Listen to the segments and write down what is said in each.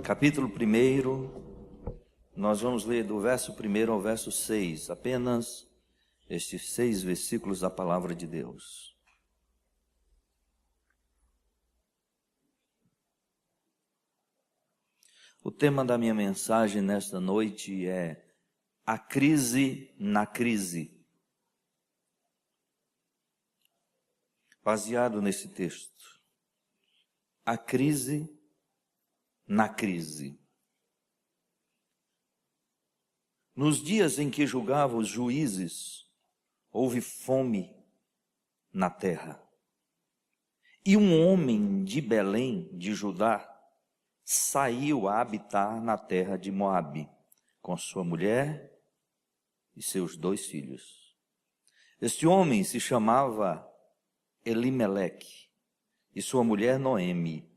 capítulo 1, nós vamos ler do verso 1 ao verso 6, apenas estes 6 versículos da palavra de Deus. O tema da minha mensagem nesta noite é a crise na crise. Baseado nesse texto, a crise na crise. Nos dias em que julgava os juízes, houve fome na terra. E um homem de Belém, de Judá, saiu a habitar na terra de Moabe, com sua mulher e seus 2 filhos. Este homem se chamava Elimeleque, e sua mulher Noemi.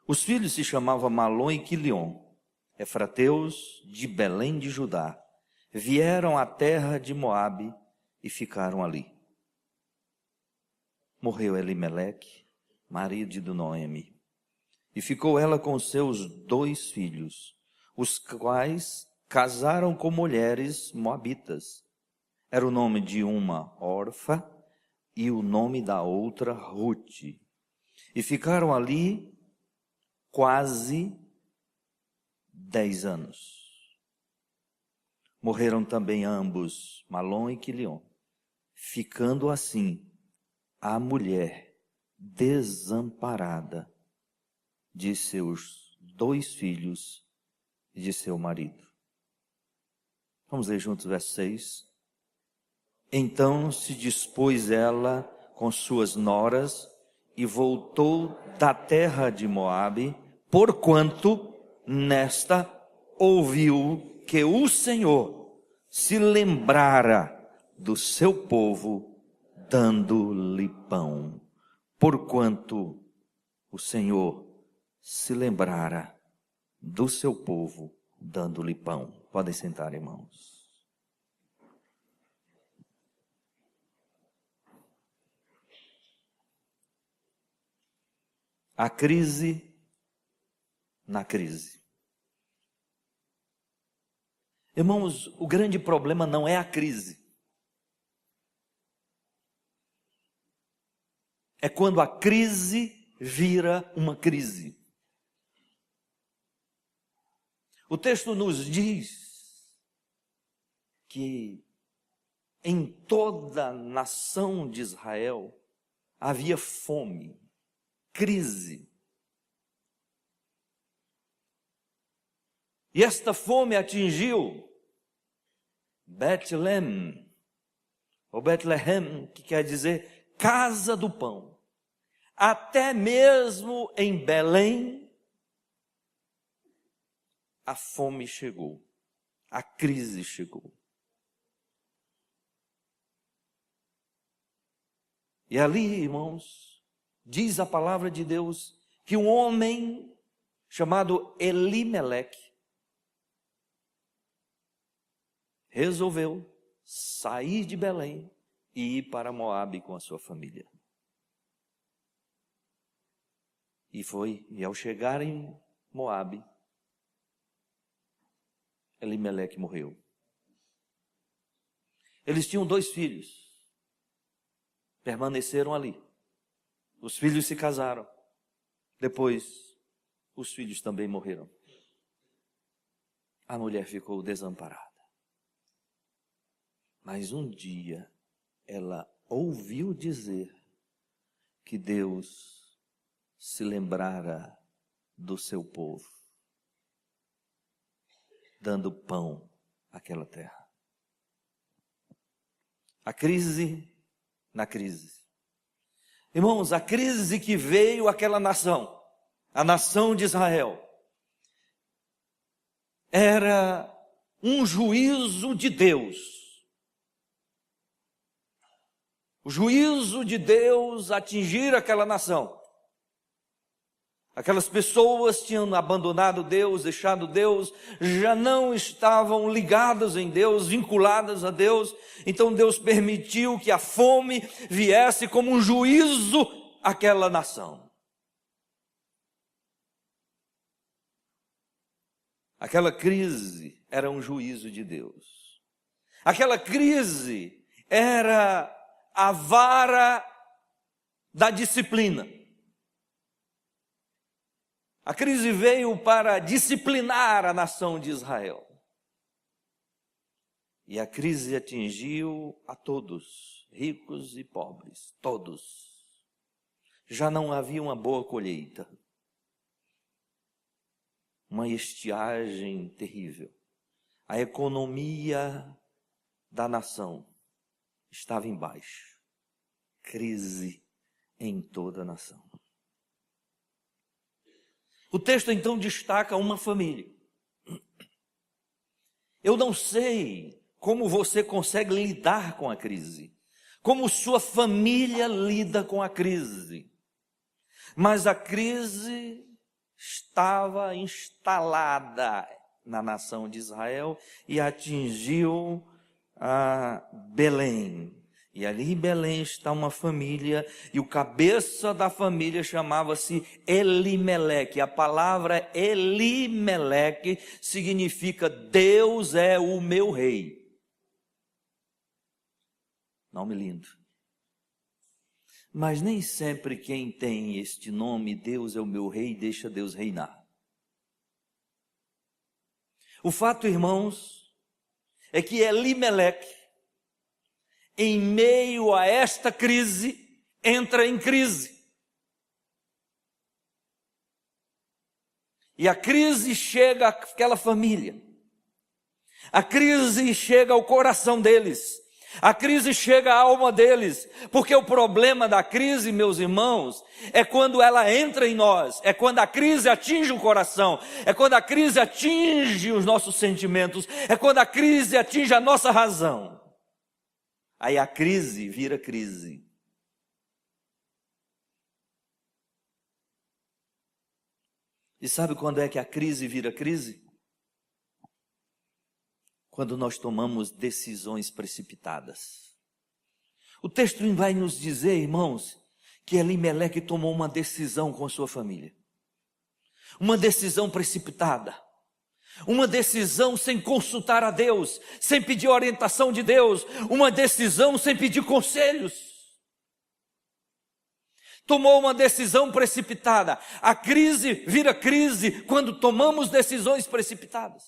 Os filhos se chamavam Malom e Quilion, efrateus de Belém de Judá. Vieram à terra de Moabe e ficaram ali. Morreu Elimeleque, marido de Noemi, e ficou ela com seus 2 filhos, os quais casaram com mulheres moabitas. Era o nome de uma Orfa e o nome da outra Rute. E ficaram ali quase 10 anos. Morreram também ambos, Malom e Quilion, ficando assim a mulher desamparada de seus 2 filhos e de seu marido. Vamos ler juntos o verso 6. Então se dispôs ela com suas noras e voltou da terra de Moabe, porquanto nesta ouviu que o Senhor se lembrara do seu povo, dando-lhe pão. Porquanto o Senhor se lembrara do seu povo, dando-lhe pão. Podem sentar, irmãos. A crise na crise. Irmãos, o grande problema não é a crise. É quando a crise vira uma crise. O texto nos diz que em toda a nação de Israel havia fome, crise. E esta fome atingiu Betlém, ou Betlehem, que quer dizer casa do pão. Até mesmo em Belém, a fome chegou, a crise chegou. E ali, irmãos, diz a palavra de Deus que um homem chamado Elimeleque resolveu sair de Belém e ir para Moabe com a sua família. E ao chegar em Moabe, Elimeleque morreu. Eles tinham 2 filhos, permaneceram ali. Os filhos se casaram. Depois, os filhos também morreram. A mulher ficou desamparada. Mas um dia, ela ouviu dizer que Deus se lembrara do seu povo, dando pão àquela terra. A crise na crise. Irmãos, a crise que veio àquela nação, a nação de Israel, era um juízo de Deus. O juízo de Deus atingir aquela nação. Aquelas pessoas tinham abandonado Deus, deixado Deus, já não estavam ligadas em Deus, vinculadas a Deus. Então Deus permitiu que a fome viesse como um juízo àquela nação. Aquela crise era um juízo de Deus. Aquela crise era a vara da disciplina. A crise veio para disciplinar a nação de Israel. E a crise atingiu a todos, ricos e pobres, todos. Já não havia uma boa colheita. Uma estiagem terrível. A economia da nação estava embaixo. Crise em toda a nação. O texto então destaca uma família. Eu não sei como você consegue lidar com a crise, como sua família lida com a crise, mas a crise estava instalada na nação de Israel e atingiu a Belém. E ali em Belém está uma família, e o cabeça da família chamava-se Elimeleque. A palavra Elimeleque significa Deus é o meu rei. Nome lindo. Mas nem sempre quem tem este nome, Deus é o meu rei, deixa Deus reinar. O fato, irmãos, é que Elimeleque, em meio a esta crise, entra em crise. E a crise chega àquela família. A crise chega ao coração deles. A crise chega à alma deles. Porque o problema da crise, meus irmãos, é quando ela entra em nós. É quando a crise atinge o coração. É quando a crise atinge os nossos sentimentos. É quando a crise atinge a nossa razão. Aí a crise vira crise. E sabe quando é que a crise vira crise? Quando nós tomamos decisões precipitadas. O texto vai nos dizer, irmãos, que Elimeleque tomou uma decisão com sua família. Uma decisão precipitada. Uma decisão sem consultar a Deus, sem pedir orientação de Deus, uma decisão sem pedir conselhos. Tomou uma decisão precipitada. A crise vira crise quando tomamos decisões precipitadas.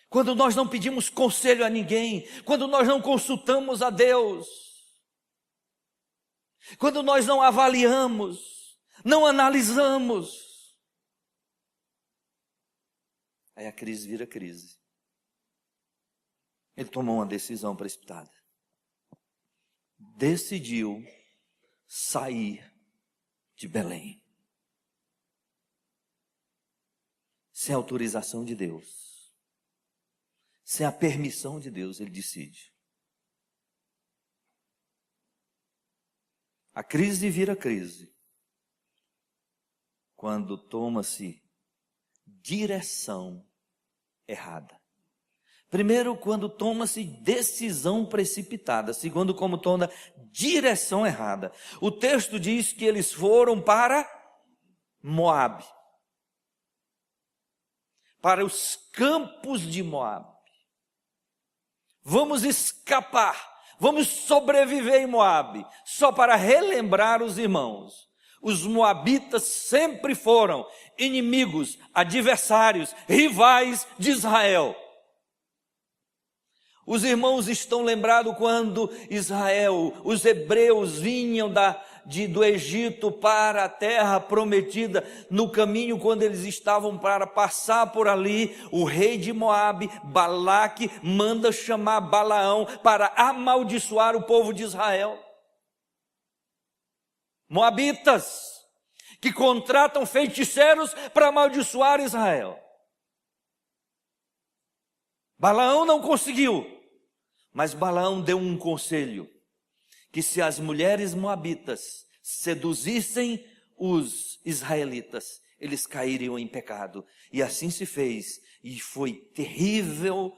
Quando nós não pedimos conselho a ninguém, quando nós não consultamos a Deus, quando nós não avaliamos, não analisamos, aí a crise vira crise. Ele tomou uma decisão precipitada. Decidiu sair de Belém. Sem autorização de Deus. Sem a permissão de Deus, ele decide. A crise vira crise quando toma-se direção errada. Primeiro, quando toma-se decisão precipitada. Segundo, como toma direção errada. O texto diz que eles foram para Moabe. Para os campos de Moabe. Vamos escapar. Vamos sobreviver em Moabe. Só para relembrar os irmãos. Os moabitas sempre foram inimigos, adversários, rivais de Israel. Os irmãos estão lembrados quando Israel, os hebreus vinham do Egito para a terra prometida, no caminho quando eles estavam para passar por ali, o rei de Moabe, Balaque, manda chamar Balaão para amaldiçoar o povo de Israel. Moabitas, que contratam feiticeiros para amaldiçoar Israel. Balaão não conseguiu, mas Balaão deu um conselho, que se as mulheres moabitas seduzissem os israelitas, eles cairiam em pecado. E assim se fez, e foi terrível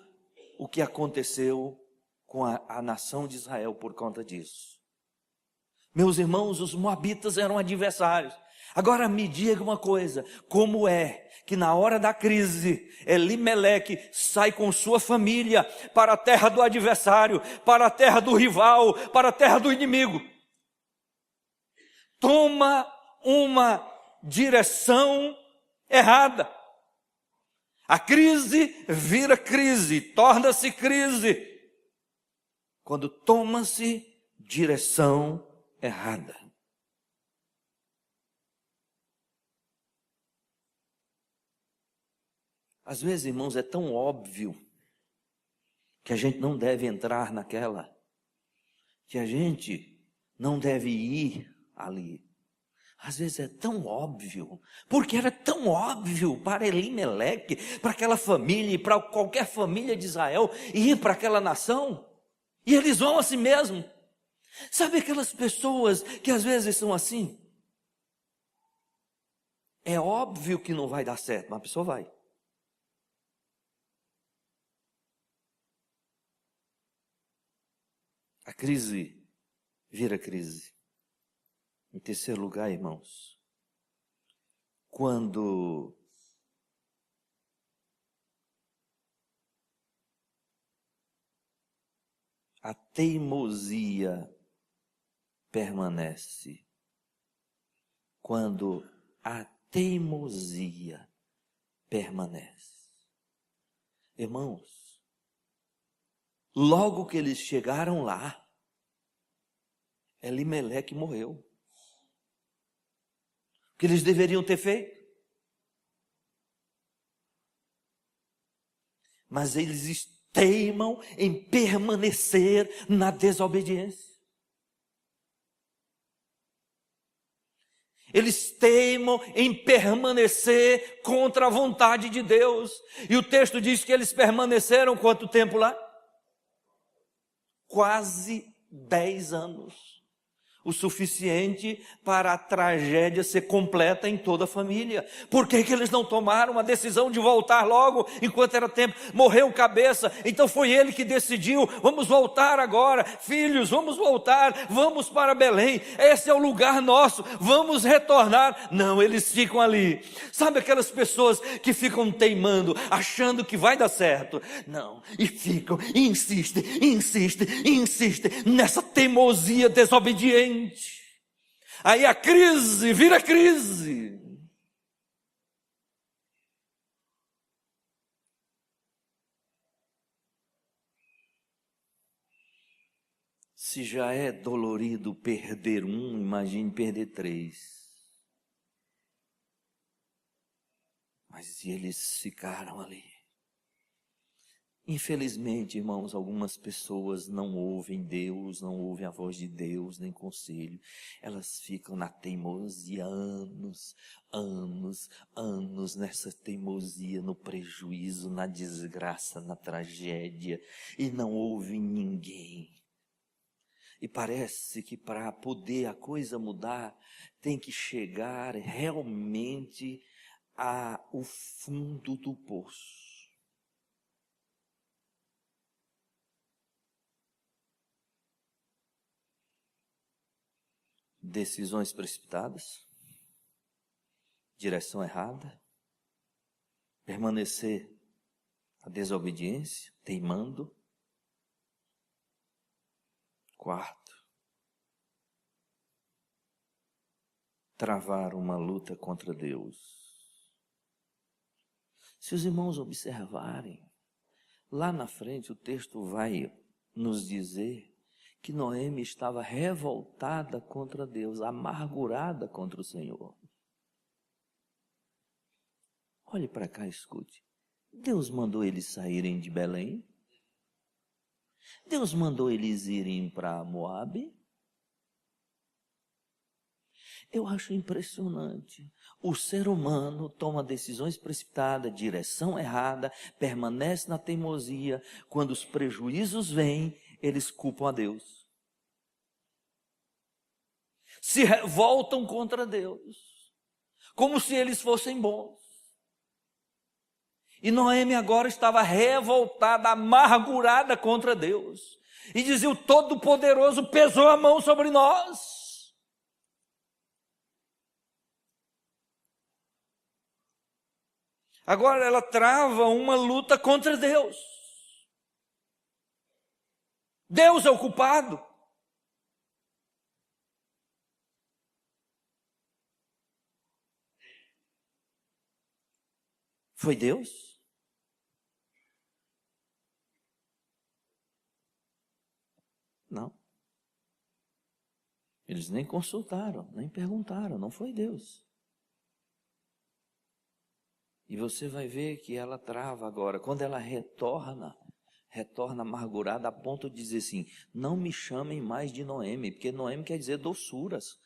o que aconteceu com a nação de Israel por conta disso. Meus irmãos, os moabitas eram adversários. Agora me diga uma coisa, como é que na hora da crise, Elimeleque sai com sua família para a terra do adversário, para a terra do rival, para a terra do inimigo? Toma uma direção errada. A crise vira crise, torna-se crise, quando toma-se direção errada. Às vezes, irmãos, é tão óbvio que a gente não deve entrar naquela, que a gente não deve ir ali. Às vezes é tão óbvio, porque era tão óbvio para Elimeleque, para aquela família e para qualquer família de Israel ir para aquela nação, e eles vão assim mesmo. Sabe aquelas pessoas que às vezes são assim? É óbvio que não vai dar certo, mas a pessoa vai. A crise vira crise. Em terceiro lugar, irmãos, quando a teimosia permanece, quando a teimosia permanece. Irmãos, logo que eles chegaram lá, Elimeleque morreu. O que eles deveriam ter feito? Mas eles teimam em permanecer na desobediência. Eles teimam em permanecer contra a vontade de Deus. E o texto diz que eles permaneceram quanto tempo lá? Quase 10 anos. O suficiente para a tragédia ser completa em toda a família. Por que eles não tomaram a decisão de voltar logo, enquanto era tempo? Morreu o cabeça, então foi ele que decidiu, vamos voltar agora, filhos, vamos voltar, vamos para Belém, esse é o lugar nosso, vamos retornar. Não, eles ficam ali. Sabe aquelas pessoas que ficam teimando, achando que vai dar certo? Não, e ficam, e insistem nessa teimosia desobediente. Aí a crise vira crise. Se já é dolorido perder um, imagine perder 3. Mas eles ficaram ali. Infelizmente, irmãos, algumas pessoas não ouvem Deus, não ouvem a voz de Deus, nem conselho. Elas ficam na teimosia anos nessa teimosia, no prejuízo, na desgraça, na tragédia, e não ouvem ninguém. E parece que para poder a coisa mudar, tem que chegar realmente ao fundo do poço. Decisões precipitadas, direção errada, permanecer a desobediência, teimando. 4, travar uma luta contra Deus. Se os irmãos observarem, lá na frente o texto vai nos dizer que Noemi estava revoltada contra Deus, amargurada contra o Senhor. Olhe para cá, escute. Deus mandou eles saírem de Belém? Deus mandou eles irem para Moabe? Eu acho impressionante. O ser humano toma decisões precipitadas, direção errada, permanece na teimosia. Quando os prejuízos vêm, eles culpam a Deus. Se revoltam contra Deus, como se eles fossem bons. E Noemi agora estava revoltada, amargurada contra Deus. E dizia: o Todo-Poderoso pesou a mão sobre nós. Agora ela trava uma luta contra Deus. Deus é o culpado. Foi Deus? Não. Eles nem consultaram, nem perguntaram, não foi Deus. E você vai ver que ela trava agora. Quando ela retorna amargurada a ponto de dizer assim, não me chamem mais de Noemi, porque Noemi quer dizer doçuras,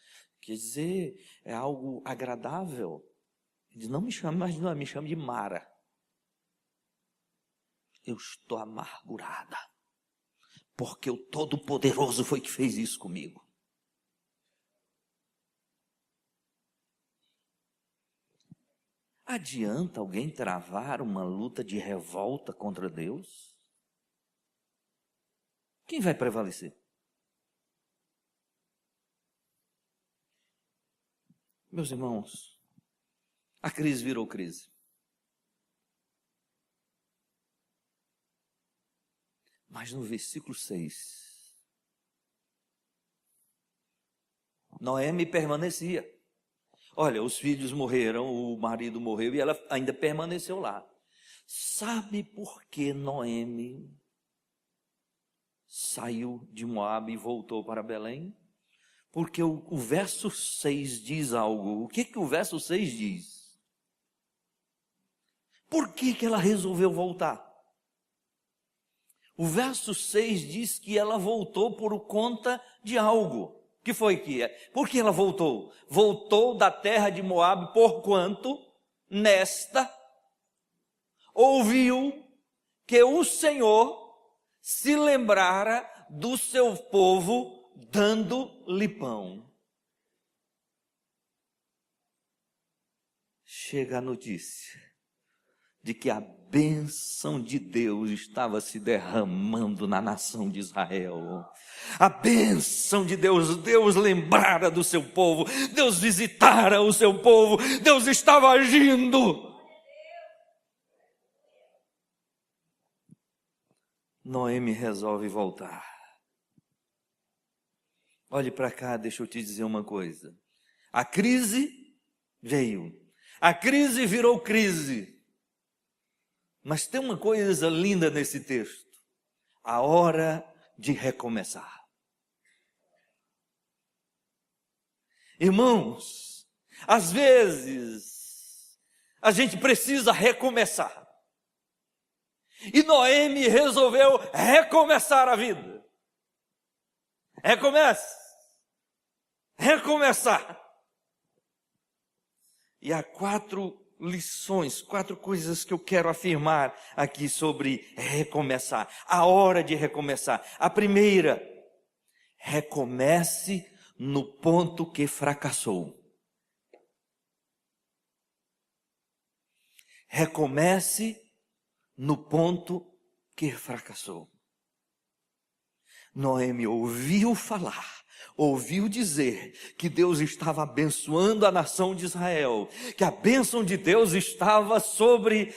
quer dizer é algo agradável. Ele diz, não me chame mais de Noemi, me chame de Mara. Eu estou amargurada, porque o Todo-Poderoso foi que fez isso comigo. Adianta alguém travar uma luta de revolta contra Deus? Quem vai prevalecer? Meus irmãos, a crise virou crise. Mas no versículo 6, Noemi permanecia. Olha, os filhos morreram, o marido morreu e ela ainda permaneceu lá. Sabe por que Noemi saiu de Moabe e voltou para Belém? Porque o verso 6 diz algo. O que o verso 6 diz? Por que ela resolveu voltar? O verso 6 diz que ela voltou por conta de algo. Que foi que é? Por que ela voltou? Voltou da terra de Moabe, porquanto nesta ouviu que o Senhor se lembrara do seu povo, dando-lhe pão. Chega a notícia de que a bênção de Deus estava se derramando na nação de Israel. A bênção de Deus, Deus lembrara do seu povo, Deus visitara o seu povo, Deus estava agindo. Noemi resolve voltar. Olhe para cá, deixa eu te dizer uma coisa. A crise veio, a crise virou crise. Mas tem uma coisa linda nesse texto. A hora de recomeçar. Irmãos, às vezes, a gente precisa recomeçar. E Noemi resolveu recomeçar a vida. Recomeçar. E há 4 lições, 4 coisas que eu quero afirmar aqui sobre recomeçar, a hora de recomeçar. A primeira, recomece no ponto que fracassou. Recomece no ponto que fracassou. Noemi ouviu falar, ouviu dizer que Deus estava abençoando a nação de Israel, que a bênção de Deus estava sobre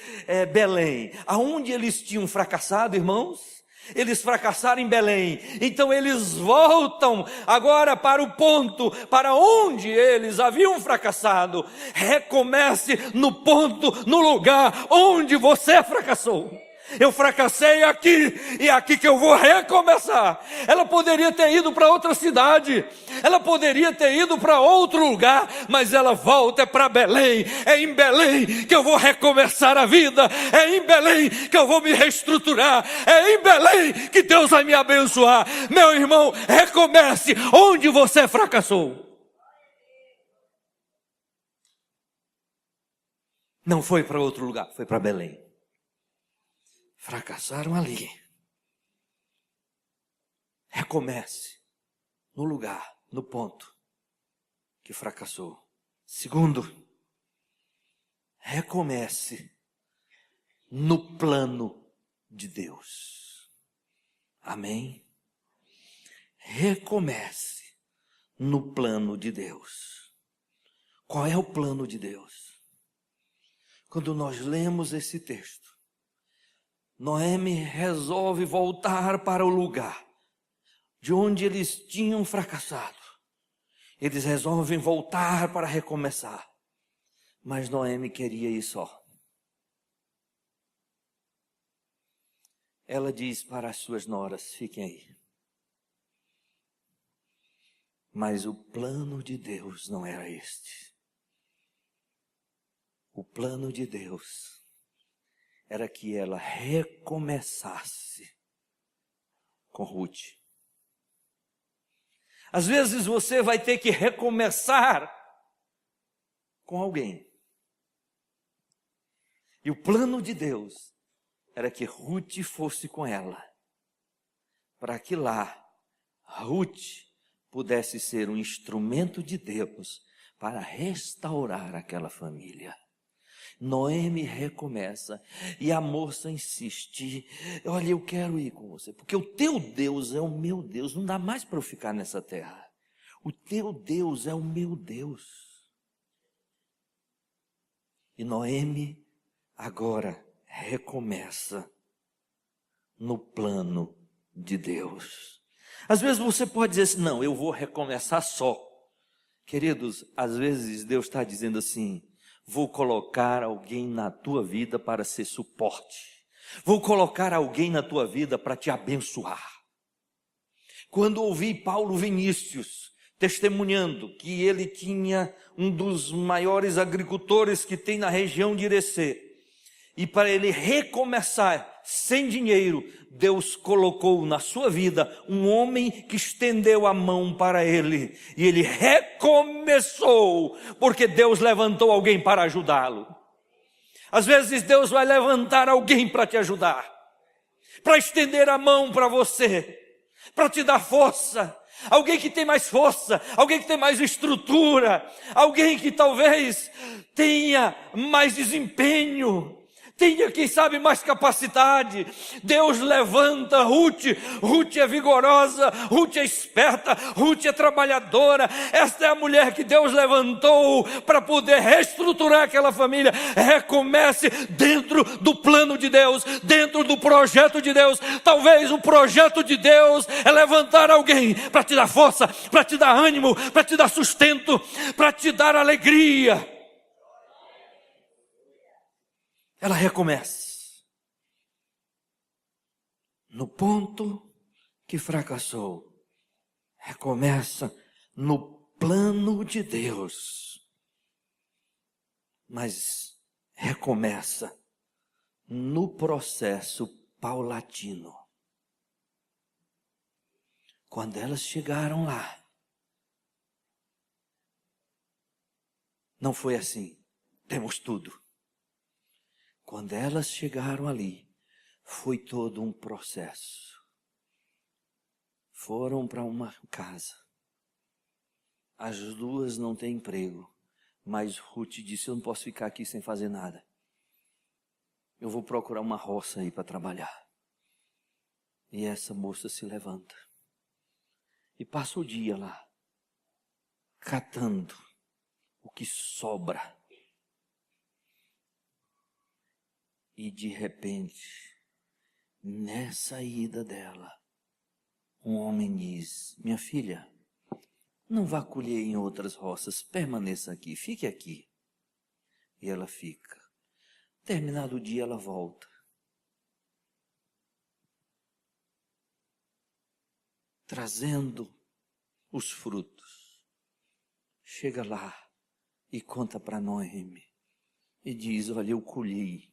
Belém. Aonde eles tinham fracassado, irmãos? Eles fracassaram em Belém. Então eles voltam agora para o ponto para onde eles haviam fracassado. Recomece no ponto, no lugar onde você fracassou. Eu fracassei aqui, e é aqui que eu vou recomeçar. Ela poderia ter ido para outra cidade, ela poderia ter ido para outro lugar, mas ela volta para Belém. É em Belém que eu vou recomeçar a vida, é em Belém que eu vou me reestruturar, é em Belém que Deus vai me abençoar. Meu irmão, recomece onde você fracassou. Não foi para outro lugar, foi para Belém. Fracassaram ali. Recomece no lugar, no ponto que fracassou. Segundo, recomece no plano de Deus. Amém? Recomece no plano de Deus. Qual é o plano de Deus? quando nós lemos esse texto, Noemi resolve voltar para o lugar de onde eles tinham fracassado. Eles resolvem voltar para recomeçar. Mas Noemi queria ir só. Ela diz para as suas noras: fiquem aí. Mas o plano de Deus não era este. O plano de Deus era que ela recomeçasse com Ruth. Às vezes você vai ter que recomeçar com alguém. E o plano de Deus era que Ruth fosse com ela, para que lá Ruth pudesse ser um instrumento de Deus para restaurar aquela família. Noemi recomeça e a moça insiste: olha, eu quero ir com você, porque o teu Deus é o meu Deus, não dá mais para eu ficar nessa terra. O teu Deus é o meu Deus. E Noemi agora recomeça no plano de Deus. Às vezes você pode dizer assim: não, eu vou recomeçar só. Queridos, às vezes Deus está dizendo assim: vou colocar alguém na tua vida para ser suporte. Vou colocar alguém na tua vida para te abençoar. Quando ouvi Paulo Vinícius testemunhando que ele tinha um dos maiores agricultores que tem na região de Irecê, e para ele recomeçar sem dinheiro, Deus colocou na sua vida um homem que estendeu a mão para ele, e ele recomeçou, porque Deus levantou alguém para ajudá-lo. Às vezes Deus vai levantar alguém para te ajudar, para estender a mão para você, para te dar força. Alguém que tem mais força, alguém que tem mais estrutura, alguém que talvez tenha mais desempenho, tenha, quem sabe, mais capacidade. Deus levanta Ruth. Ruth é vigorosa, Ruth é esperta, Ruth é trabalhadora. Esta é a mulher que Deus levantou para poder reestruturar aquela família. Recomece dentro do plano de Deus, dentro do projeto de Deus. Talvez o projeto de Deus é levantar alguém para te dar força, para te dar ânimo, para te dar sustento, para te dar alegria. Ela recomeça no ponto que fracassou. Recomeça no plano de Deus, mas recomeça no processo paulatino. Quando elas chegaram lá, não foi assim: temos tudo. Quando elas chegaram ali, foi todo um processo. Foram para uma casa. As duas não têm emprego, mas Ruth disse: eu não posso ficar aqui sem fazer nada. Eu vou procurar uma roça aí para trabalhar. E essa moça se levanta e passa o dia lá, catando o que sobra. E de repente, nessa ida dela, um homem diz: minha filha, não vá colher em outras roças, permaneça aqui, fique aqui. E ela fica. Terminado o dia, ela volta. Trazendo os frutos. Chega lá e conta para Noemi. E diz: olha, eu colhi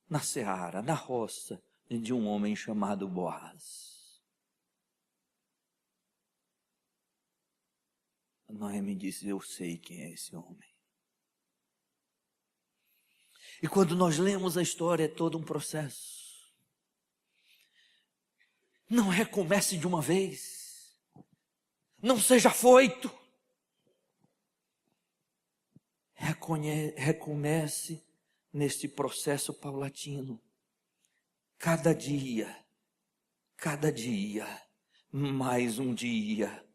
na seara, na roça, de um homem chamado Boaz. Noemi disse: eu sei quem é esse homem. E quando nós lemos a história, é todo um processo. Não recomece de uma vez. Não seja afoito. Recomece neste processo paulatino. Cada dia, mais um dia,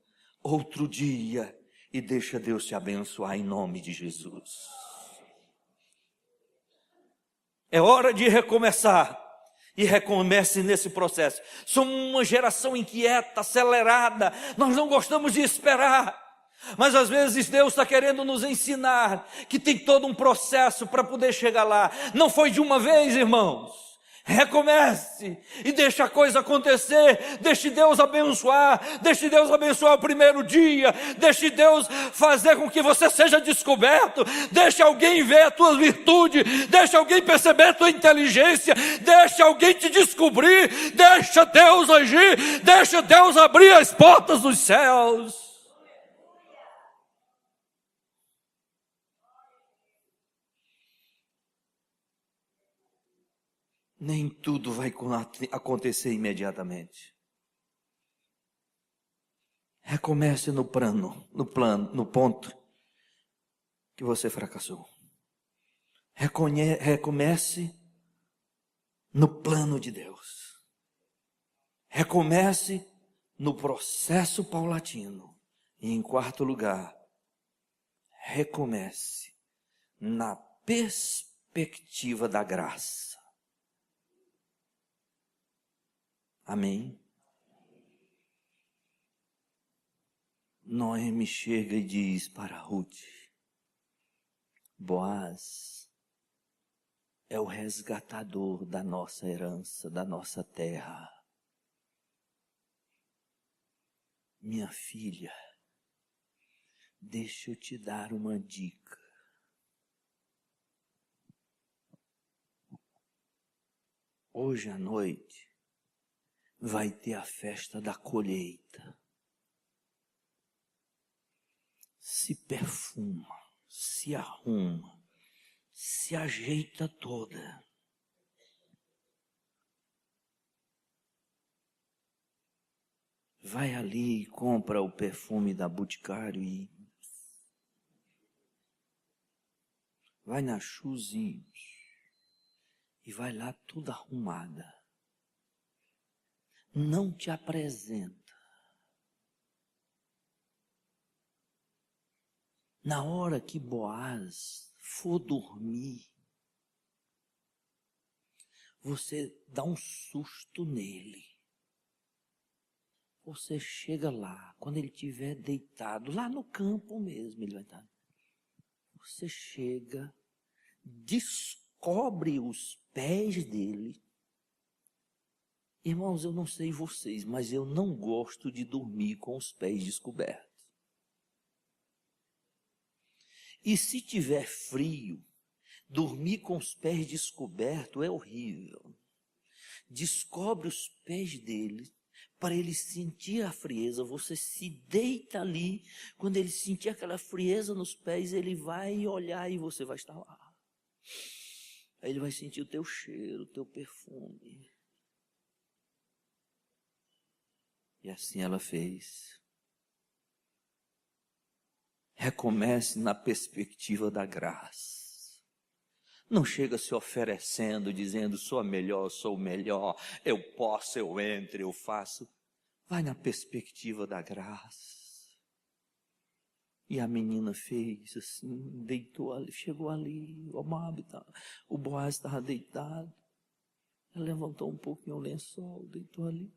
outro dia, e deixa Deus te abençoar em nome de Jesus. É hora de recomeçar. E recomece nesse processo. Somos uma geração inquieta, acelerada. Nós não gostamos de esperar. Mas às vezes Deus está querendo nos ensinar que tem todo um processo para poder chegar lá. Não foi de uma vez, irmãos. Recomece e deixe a coisa acontecer. Deixe Deus abençoar. Deixe Deus abençoar o primeiro dia. Deixe Deus fazer com que você seja descoberto. Deixe alguém ver a tua virtude. Deixe alguém perceber a tua inteligência. Deixe alguém te descobrir. Deixa Deus agir. Deixa Deus abrir as portas dos céus. Nem tudo vai acontecer imediatamente. Recomece no ponto que você fracassou. Recomece no plano de Deus. Recomece no processo paulatino. E em quarto lugar, recomece na perspectiva da graça. Amém? Noemi chega e diz para Ruth: Boaz é o resgatador da nossa herança, da nossa terra. Minha filha, deixa eu te dar uma dica. Hoje à noite vai ter a festa da colheita. Se perfuma, se arruma, se ajeita toda. Vai ali e compra o perfume da Boticário e vai na Chuzinhos e vai lá tudo arrumada. Não te apresenta. Na hora que Boaz for dormir, você dá um susto nele. Você chega lá, quando ele estiver deitado, lá no campo mesmo, ele vai estar. Você chega, descobre os pés dele. Irmãos, eu não sei vocês, mas eu não gosto de dormir com os pés descobertos. E se tiver frio, dormir com os pés descobertos é horrível. Descobre os pés dele, para ele sentir a frieza. Você se deita ali, quando ele sentir aquela frieza nos pés, ele vai olhar e você vai estar lá. Aí ele vai sentir o teu cheiro, o teu perfume. E assim ela fez. Recomece na perspectiva da graça. Não chega se oferecendo, dizendo, sou a melhor, sou o melhor, eu posso, eu entro, eu faço. Vai na perspectiva da graça. E a menina fez assim, deitou ali, chegou ali, o Boaz estava deitado. Ela levantou um pouquinho o lençol, deitou ali.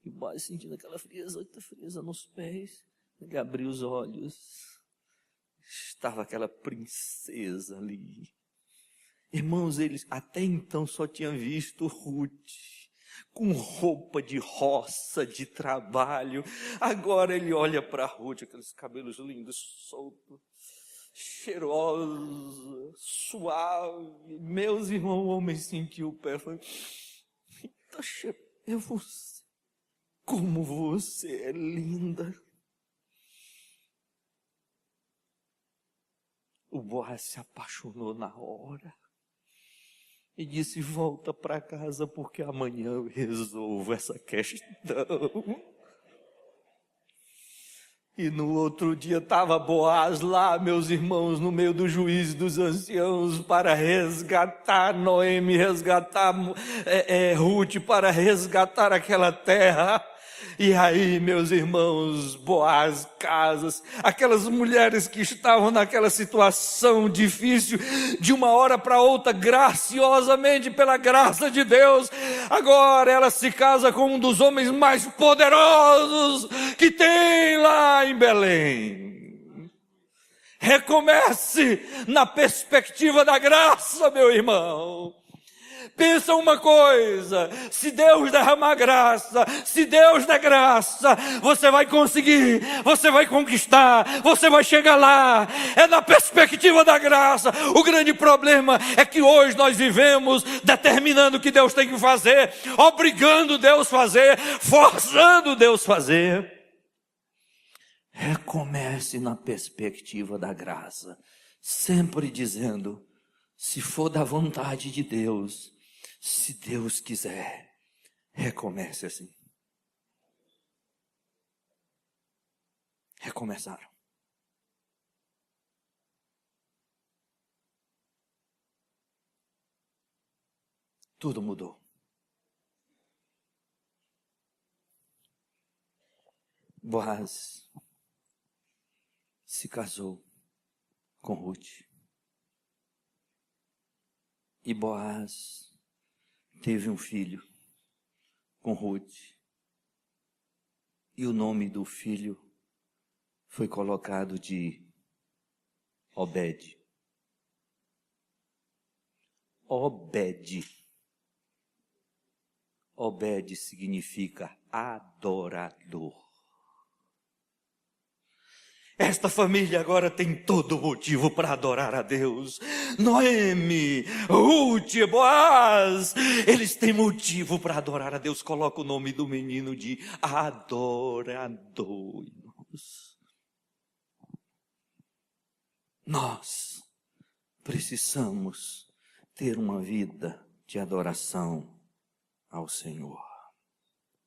E o Boaz sentindo aquela frieza nos pés. Ele abriu os olhos. Estava aquela princesa ali. Irmãos, eles até então só tinham visto Ruth com roupa de roça, de trabalho. Agora ele olha para Ruth, aqueles cabelos lindos, soltos, cheirosos, suave. Meus irmãos, o homem sentiu o pé. Falou, é você. Como você é linda. O Boaz se apaixonou na hora. E disse, volta para casa porque amanhã eu resolvo essa questão. E no outro dia estava Boaz lá, meus irmãos, no meio do juízo dos anciãos, para resgatar Noemi, resgatar Ruth, para resgatar aquela terra. E aí, meus irmãos, Boaz casa, aquelas mulheres que estavam naquela situação difícil, de uma hora para outra, graciosamente, pela graça de Deus, agora ela se casa com um dos homens mais poderosos que tem lá em Belém. Recomece na perspectiva da graça, meu irmão. Pensa uma coisa, se Deus derramar graça, se Deus der graça, você vai conseguir, você vai conquistar, você vai chegar lá. É na perspectiva da graça. O grande problema é que hoje nós vivemos determinando o que Deus tem que fazer, obrigando Deus a fazer, forçando Deus a fazer. Recomece na perspectiva da graça, sempre dizendo, se for da vontade de Deus, se Deus quiser, recomece assim. Recomeçaram. Tudo mudou. Boaz se casou com Ruth. E Boaz teve um filho com Ruth. E o nome do filho foi colocado de Obed. Obed. Obed significa adorador. Esta família agora tem todo motivo para adorar a Deus. Noemi, Ruth, Boaz, eles têm motivo para adorar a Deus. Coloca o nome do menino de adorador. Nós precisamos ter uma vida de adoração ao Senhor.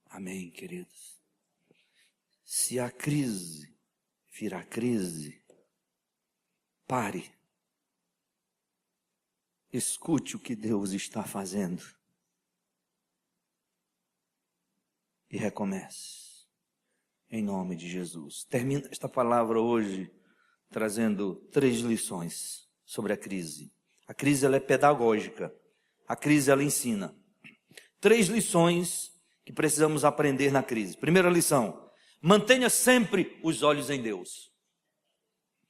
Amém, queridos? Se a crise virar crise, pare, escute o que Deus está fazendo e recomece, em nome de Jesus. Termina esta palavra hoje trazendo 3 lições sobre a crise. A crise ela é pedagógica, a crise ela ensina. 3 lições que precisamos aprender na crise. Primeira lição: mantenha sempre os olhos em Deus.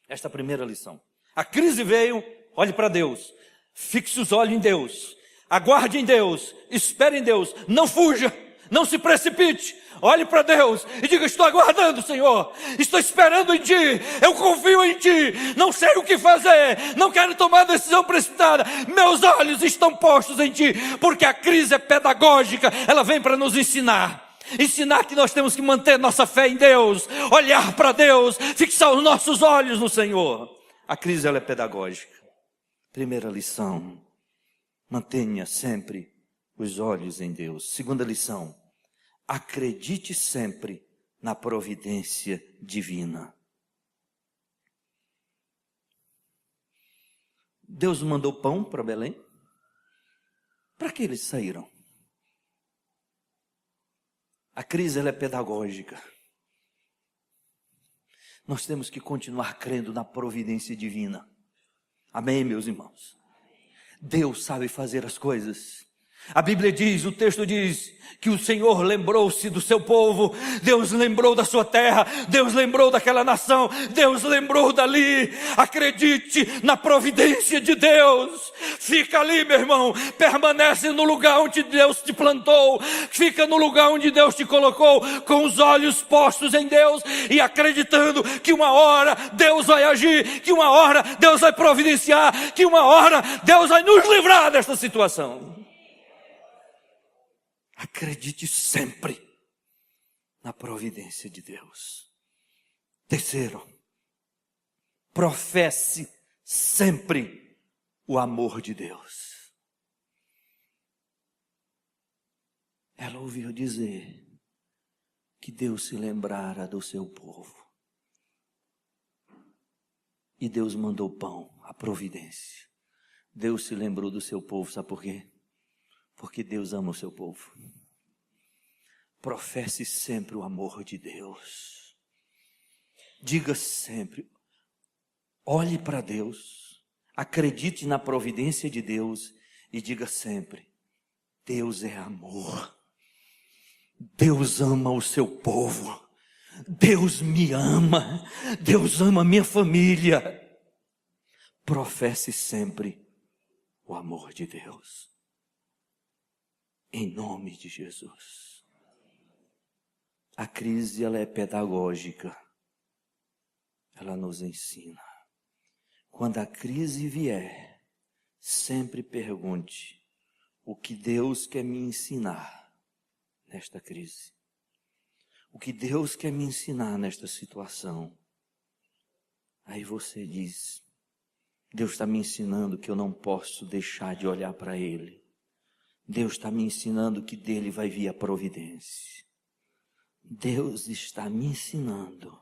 Esta é a primeira lição. A crise veio, olhe para Deus. Fixe os olhos em Deus. Aguarde em Deus. Espere em Deus. Não fuja. Não se precipite. Olhe para Deus e diga: estou aguardando, Senhor. Estou esperando em Ti. Eu confio em Ti. Não sei o que fazer. Não quero tomar decisão precipitada. Meus olhos estão postos em Ti. Porque a crise é pedagógica. Ela vem para nos ensinar. Ensinar que nós temos que manter nossa fé em Deus, olhar para Deus, fixar os nossos olhos no Senhor. A crise ela é pedagógica. Primeira lição: mantenha sempre os olhos em Deus. Segunda lição: acredite sempre na providência divina. Deus mandou pão para Belém. Para que eles saíram? A crise ela é pedagógica. Nós temos que continuar crendo na providência divina. Amém, meus irmãos? Deus sabe fazer as coisas. A Bíblia diz, o texto diz, que o Senhor lembrou-se do seu povo, Deus lembrou da sua terra, Deus lembrou daquela nação, Deus lembrou dali. Acredite na providência de Deus. Fica ali, meu irmão, permanece no lugar onde Deus te plantou, fica no lugar onde Deus te colocou, com os olhos postos em Deus e acreditando que uma hora Deus vai agir, que uma hora Deus vai providenciar, que uma hora Deus vai nos livrar desta situação. Acredite sempre na providência de Deus. Terceiro, professe sempre o amor de Deus. Ela ouviu dizer que Deus se lembrara do seu povo. E Deus mandou pão, a providência. Deus se lembrou do seu povo, sabe por quê? Porque Deus ama o seu povo. professe sempre o amor de Deus. Diga sempre, olhe para Deus, acredite na providência de Deus e diga sempre, Deus é amor. Deus ama o seu povo. Deus me ama. Deus ama a minha família. Professe sempre o amor de Deus. Em nome de Jesus. A crise, ela é pedagógica. Ela nos ensina. Quando a crise vier, sempre pergunte, o que Deus quer me ensinar nesta crise? O que Deus quer me ensinar nesta situação? Aí você diz, Deus está me ensinando que eu não posso deixar de olhar para Ele. Deus está me ensinando que dele vai vir a providência. Deus está me ensinando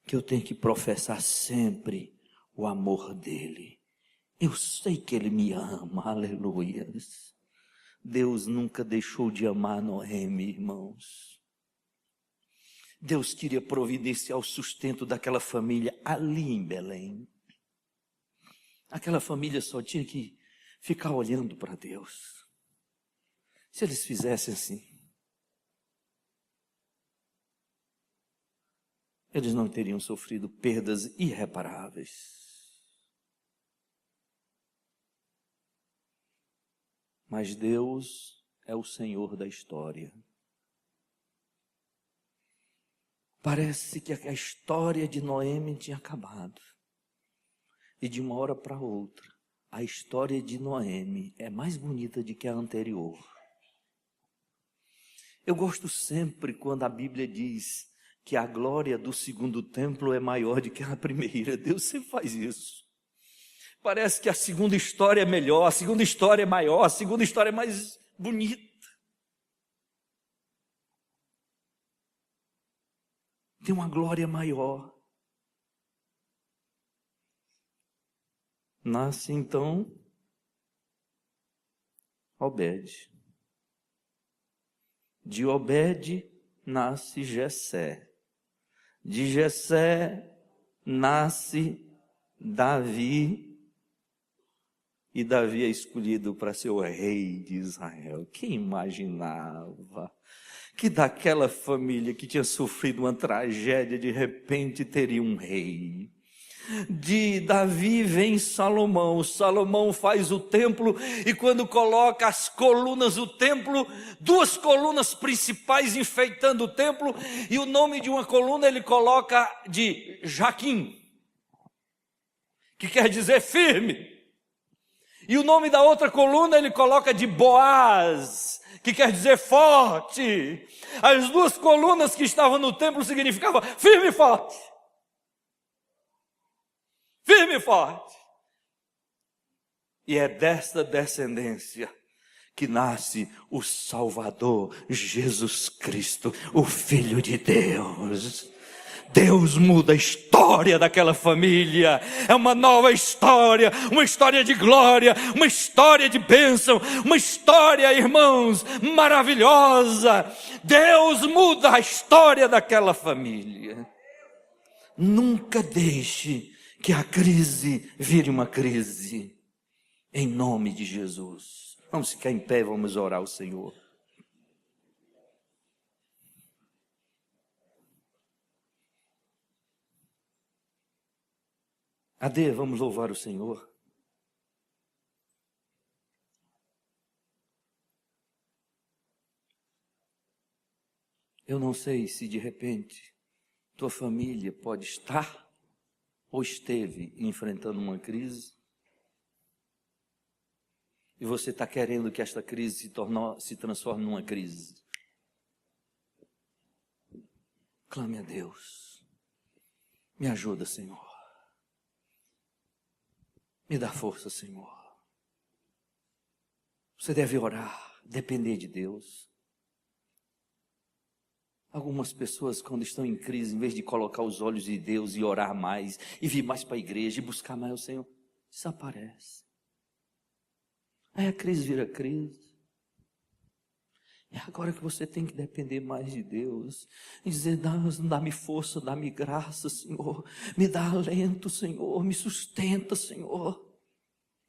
que eu tenho que professar sempre o amor dele. Eu sei que ele me ama, aleluia. Deus nunca deixou de amar Noemi, irmãos. Deus queria providenciar o sustento daquela família ali em Belém. Aquela família só tinha que ficar olhando para Deus. Se eles fizessem assim, eles não teriam sofrido perdas irreparáveis. Mas Deus é o Senhor da história. Parece que a história de Noemi tinha acabado. E de uma hora para outra, a história de Noemi é mais bonita do que a anterior. Eu gosto sempre quando a Bíblia diz que a glória do segundo templo é maior do que a primeira. Deus sempre faz isso. Parece que a segunda história é melhor, a segunda história é maior, a segunda história é mais bonita. Tem uma glória maior. Nasce então Obed. De Obed nasce Jessé. De Jessé nasce Davi. E Davi é escolhido para ser o rei de Israel. Quem imaginava que daquela família que tinha sofrido uma tragédia, de repente teria um rei? De Davi vem Salomão. Salomão faz o templo e quando coloca as colunas do templo, duas colunas principais enfeitando o templo, e o nome de uma coluna ele coloca de Jaquim, que quer dizer firme. E o nome da outra coluna ele coloca de Boaz, que quer dizer forte. As duas colunas que estavam no templo significavam firme e forte. Firme e forte. E é desta descendência que nasce o Salvador, Jesus Cristo, o Filho de Deus. Deus muda a história daquela família. É uma nova história, uma história de glória, uma história de bênção, uma história, irmãos, maravilhosa. Deus muda a história daquela família. Nunca deixe que a crise vire uma crise. Em nome de Jesus. Vamos ficar em pé, vamos orar ao Senhor. Ade, vamos louvar o Senhor. Eu não sei se de repente tua família pode estar ou esteve enfrentando uma crise e você está querendo que esta crise se transforme numa crise. Clame a Deus. Me ajuda, Senhor. Me dá força, Senhor. Você deve orar, depender de Deus. Algumas pessoas, quando estão em crise, em vez de colocar os olhos em Deus e orar mais, e vir mais para a igreja e buscar mais o Senhor, desaparece. Aí a crise vira crise. É agora que você tem que depender mais de Deus. E dizer, dá-me força, dá-me graça, Senhor. Me dá alento, Senhor. Me sustenta, Senhor.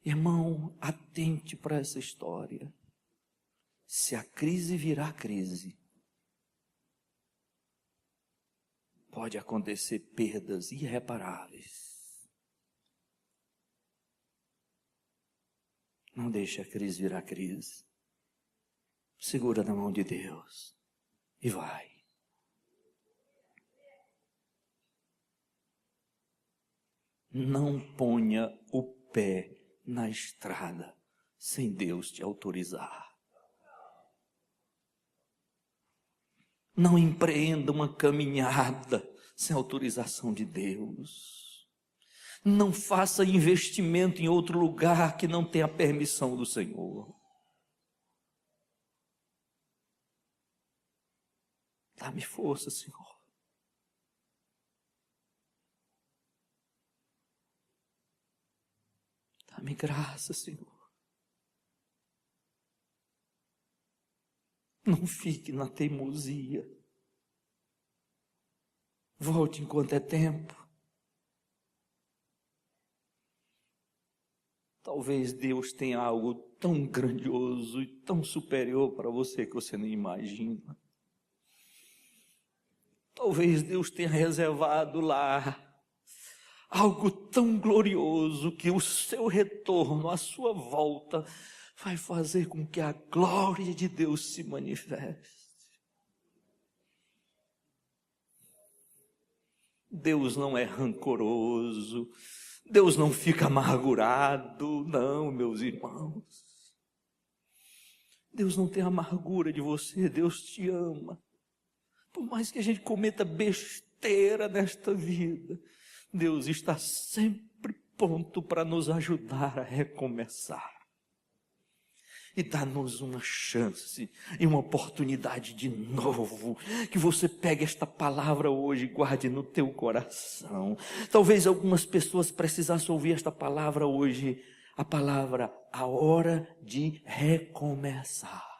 Irmão, atente para essa história. Se a crise virar crise, pode acontecer perdas irreparáveis. Não deixe a crise virar crise. Segura na mão de Deus e vai. Não ponha o pé na estrada sem Deus te autorizar. Não empreenda uma caminhada sem autorização de Deus. Não faça investimento em outro lugar que não tenha a permissão do Senhor. Dá-me força, Senhor. Dá-me graça, Senhor. Não fique na teimosia. Volte enquanto é tempo. Talvez Deus tenha algo tão grandioso e tão superior para você que você nem imagina. Talvez Deus tenha reservado lá algo tão glorioso que o seu retorno, a sua volta, vai fazer com que a glória de Deus se manifeste. Deus não é rancoroso, Deus não fica amargurado, não, meus irmãos. Deus não tem amargura de você, Deus te ama. Por mais que a gente cometa besteira nesta vida, Deus está sempre pronto para nos ajudar a recomeçar. E dá-nos uma chance e uma oportunidade de novo. Que você pegue esta palavra hoje e guarde no teu coração. Talvez algumas pessoas precisassem ouvir esta palavra hoje. A palavra, a hora de recomeçar.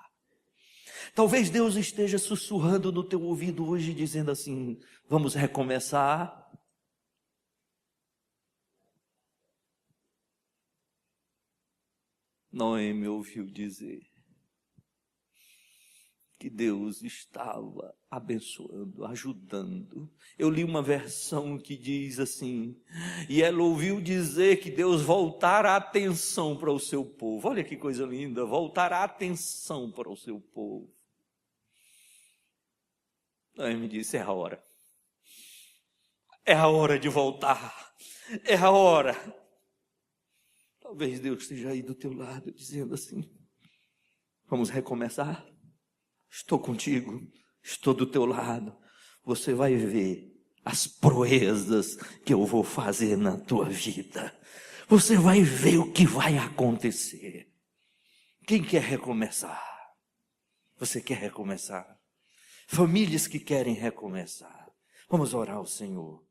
Talvez Deus esteja sussurrando no teu ouvido hoje, dizendo assim, vamos recomeçar? Noemi ouviu dizer que Deus estava abençoando, ajudando. Eu li uma versão que diz assim, e ela ouviu dizer que Deus voltará a atenção para o seu povo. Olha que coisa linda, voltará a atenção para o seu povo. Noemi disse, é a hora. É a hora de voltar. É a hora. Talvez Deus esteja aí do teu lado, dizendo assim, vamos recomeçar? Estou contigo, estou do teu lado. Você vai ver as proezas que eu vou fazer na tua vida. Você vai ver o que vai acontecer. Quem quer recomeçar? Você quer recomeçar? Famílias que querem recomeçar. Vamos orar ao Senhor.